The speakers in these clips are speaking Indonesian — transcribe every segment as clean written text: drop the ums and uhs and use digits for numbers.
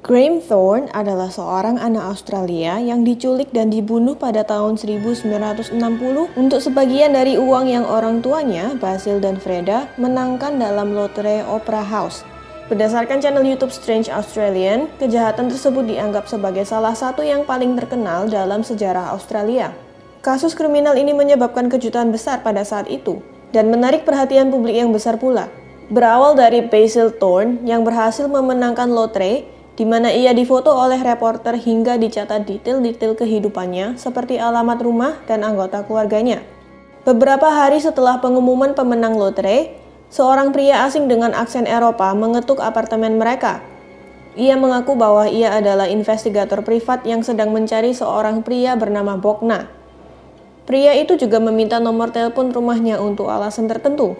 Graham Thorne adalah seorang anak Australia yang diculik dan dibunuh pada tahun 1960 untuk sebagian dari uang yang orang tuanya, Basil dan Freda, menangkan dalam lotre Opera House. Berdasarkan channel YouTube Strange Australian, kejahatan tersebut dianggap sebagai salah satu yang paling terkenal dalam sejarah Australia. Kasus kriminal ini menyebabkan kejutan besar pada saat itu dan menarik perhatian publik yang besar pula. Berawal dari Basil Thorne yang berhasil memenangkan lotre, di mana ia difoto oleh reporter hingga dicatat detail-detail kehidupannya seperti alamat rumah dan anggota keluarganya. Beberapa hari setelah pengumuman pemenang lotre, seorang pria asing dengan aksen Eropa mengetuk apartemen mereka. Ia mengaku bahwa ia adalah investigator privat yang sedang mencari seorang pria bernama Bogna. Pria itu juga meminta nomor telepon rumahnya untuk alasan tertentu.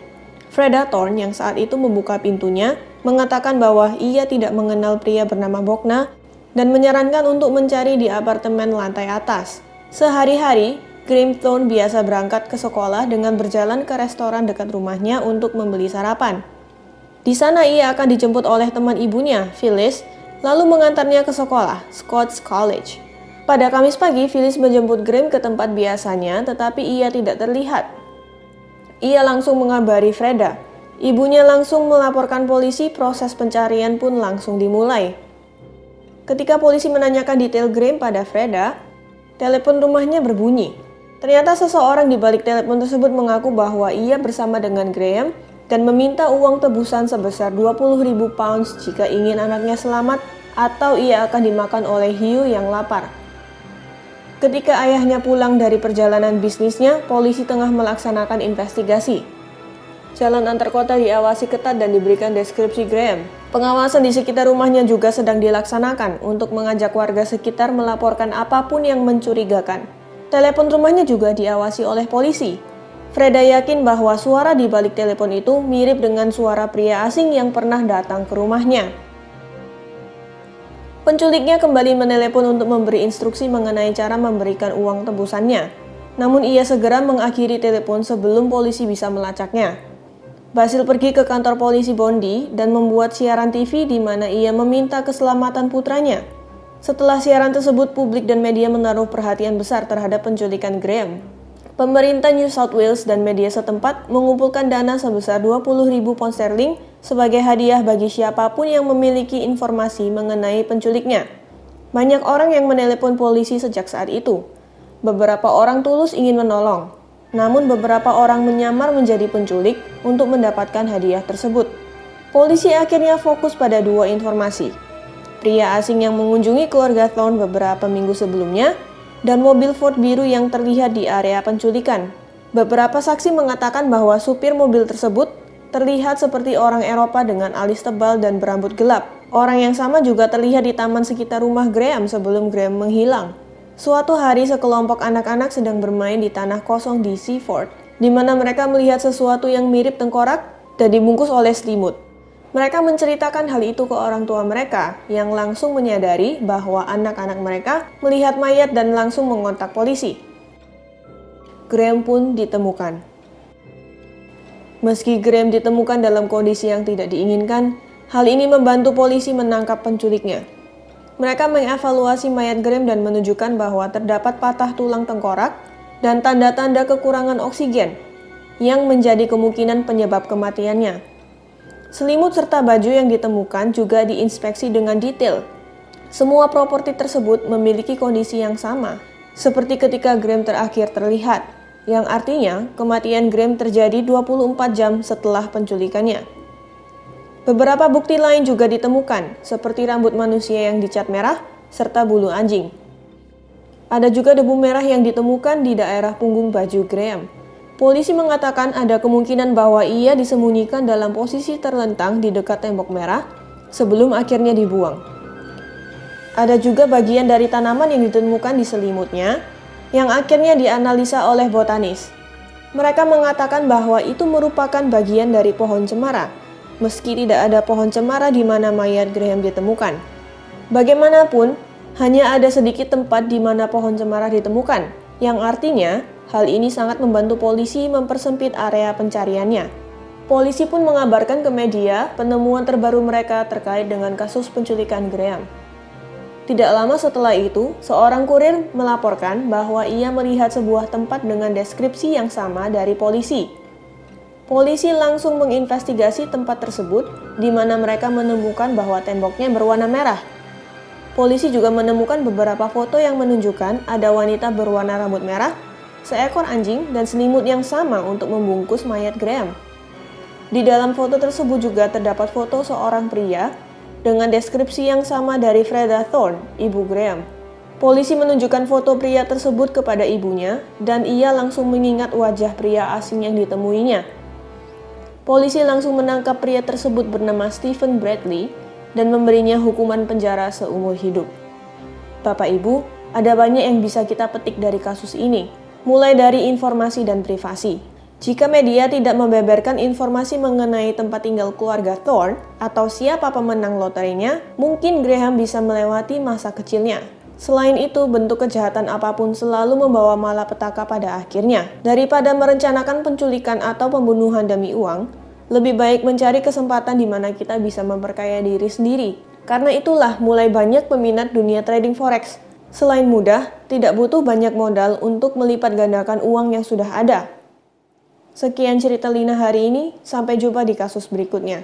Freda Thorne yang saat itu membuka pintunya mengatakan bahwa ia tidak mengenal pria bernama Bogna dan menyarankan untuk mencari di apartemen lantai atas. Sehari-hari, Graham Thorne biasa berangkat ke sekolah dengan berjalan ke restoran dekat rumahnya untuk membeli sarapan. Di sana ia akan dijemput oleh teman ibunya, Phyllis, lalu mengantarnya ke sekolah, Scots College. Pada Kamis pagi, Phyllis menjemput Graham ke tempat biasanya, tetapi ia tidak terlihat. Ia langsung mengabari Freda. Ibunya langsung melaporkan polisi, proses pencarian pun langsung dimulai. Ketika polisi menanyakan detail Graham pada Freda, telepon rumahnya berbunyi. Ternyata seseorang di balik telepon tersebut mengaku bahwa ia bersama dengan Graham dan meminta uang tebusan sebesar 20.000 pounds jika ingin anaknya selamat atau ia akan dimakan oleh hiu yang lapar. Ketika ayahnya pulang dari perjalanan bisnisnya, polisi tengah melaksanakan investigasi. Jalan antar kota diawasi ketat dan diberikan deskripsi Graham. Pengawasan di sekitar rumahnya juga sedang dilaksanakan untuk mengajak warga sekitar melaporkan apapun yang mencurigakan. Telepon rumahnya juga diawasi oleh polisi. Freda yakin bahwa suara di balik telepon itu mirip dengan suara pria asing yang pernah datang ke rumahnya. Penculiknya kembali menelepon untuk memberi instruksi mengenai cara memberikan uang tebusannya. Namun ia segera mengakhiri telepon sebelum polisi bisa melacaknya. Basil pergi ke kantor polisi Bondi dan membuat siaran TV di mana ia meminta keselamatan putranya. Setelah siaran tersebut, publik dan media menaruh perhatian besar terhadap penculikan Graham. Pemerintah New South Wales dan media setempat mengumpulkan dana sebesar 20.000 pound sterling sebagai hadiah bagi siapapun yang memiliki informasi mengenai penculiknya. Banyak orang yang menelepon polisi sejak saat itu. Beberapa orang tulus ingin menolong, namun beberapa orang menyamar menjadi penculik untuk mendapatkan hadiah tersebut. Polisi akhirnya fokus pada dua informasi. Pria asing yang mengunjungi keluarga Thorne beberapa minggu sebelumnya dan mobil Ford biru yang terlihat di area penculikan. Beberapa saksi mengatakan bahwa supir mobil tersebut terlihat seperti orang Eropa dengan alis tebal dan berambut gelap. Orang yang sama juga terlihat di taman sekitar rumah Graham sebelum Graham menghilang. Suatu hari sekelompok anak-anak sedang bermain di tanah kosong di Seaford, di mana mereka melihat sesuatu yang mirip tengkorak dan dibungkus oleh selimut. Mereka menceritakan hal itu ke orang tua mereka, yang langsung menyadari bahwa anak-anak mereka melihat mayat dan langsung mengontak polisi. Graham pun ditemukan. Meski Graham ditemukan dalam kondisi yang tidak diinginkan, hal ini membantu polisi menangkap penculiknya. Mereka mengevaluasi mayat Graham dan menunjukkan bahwa terdapat patah tulang tengkorak dan tanda-tanda kekurangan oksigen, yang menjadi kemungkinan penyebab kematiannya. Selimut serta baju yang ditemukan juga diinspeksi dengan detail. Semua properti tersebut memiliki kondisi yang sama, seperti ketika Graham terakhir terlihat, yang artinya kematian Graham terjadi 24 jam setelah penculikannya. Beberapa bukti lain juga ditemukan, seperti rambut manusia yang dicat merah, serta bulu anjing. Ada juga debu merah yang ditemukan di daerah punggung baju Graham. Polisi mengatakan ada kemungkinan bahwa ia disembunyikan dalam posisi terlentang di dekat tembok merah sebelum akhirnya dibuang. Ada juga bagian dari tanaman yang ditemukan di selimutnya yang akhirnya dianalisa oleh botanis. Mereka mengatakan bahwa itu merupakan bagian dari pohon cemara, meski tidak ada pohon cemara di mana mayat Graham ditemukan. Bagaimanapun, hanya ada sedikit tempat di mana pohon cemara ditemukan, yang artinya hal ini sangat membantu polisi mempersempit area pencariannya. Polisi pun mengabarkan ke media penemuan terbaru mereka terkait dengan kasus penculikan Graham. Tidak lama setelah itu, seorang kurir melaporkan bahwa ia melihat sebuah tempat dengan deskripsi yang sama dari polisi. Polisi langsung menginvestigasi tempat tersebut, di mana mereka menemukan bahwa temboknya berwarna merah. Polisi juga menemukan beberapa foto yang menunjukkan ada wanita berwarna rambut merah, seekor anjing, dan selimut yang sama untuk membungkus mayat Graham. Di dalam foto tersebut juga terdapat foto seorang pria dengan deskripsi yang sama dari Freda Thorne, ibu Graham. Polisi menunjukkan foto pria tersebut kepada ibunya, dan ia langsung mengingat wajah pria asing yang ditemuinya. Polisi langsung menangkap pria tersebut bernama Stephen Bradley dan memberinya hukuman penjara seumur hidup. Bapak Ibu, ada banyak yang bisa kita petik dari kasus ini, mulai dari informasi dan privasi. Jika media tidak membeberkan informasi mengenai tempat tinggal keluarga Thorne atau siapa pemenang loterinya, mungkin Graham bisa melewati masa kecilnya. Selain itu, bentuk kejahatan apapun selalu membawa malapetaka pada akhirnya. Daripada merencanakan penculikan atau pembunuhan demi uang, lebih baik mencari kesempatan di mana kita bisa memperkaya diri sendiri. Karena itulah mulai banyak peminat dunia trading forex. Selain mudah, tidak butuh banyak modal untuk melipat gandakan uang yang sudah ada. Sekian cerita Lina hari ini, sampai jumpa di kasus berikutnya.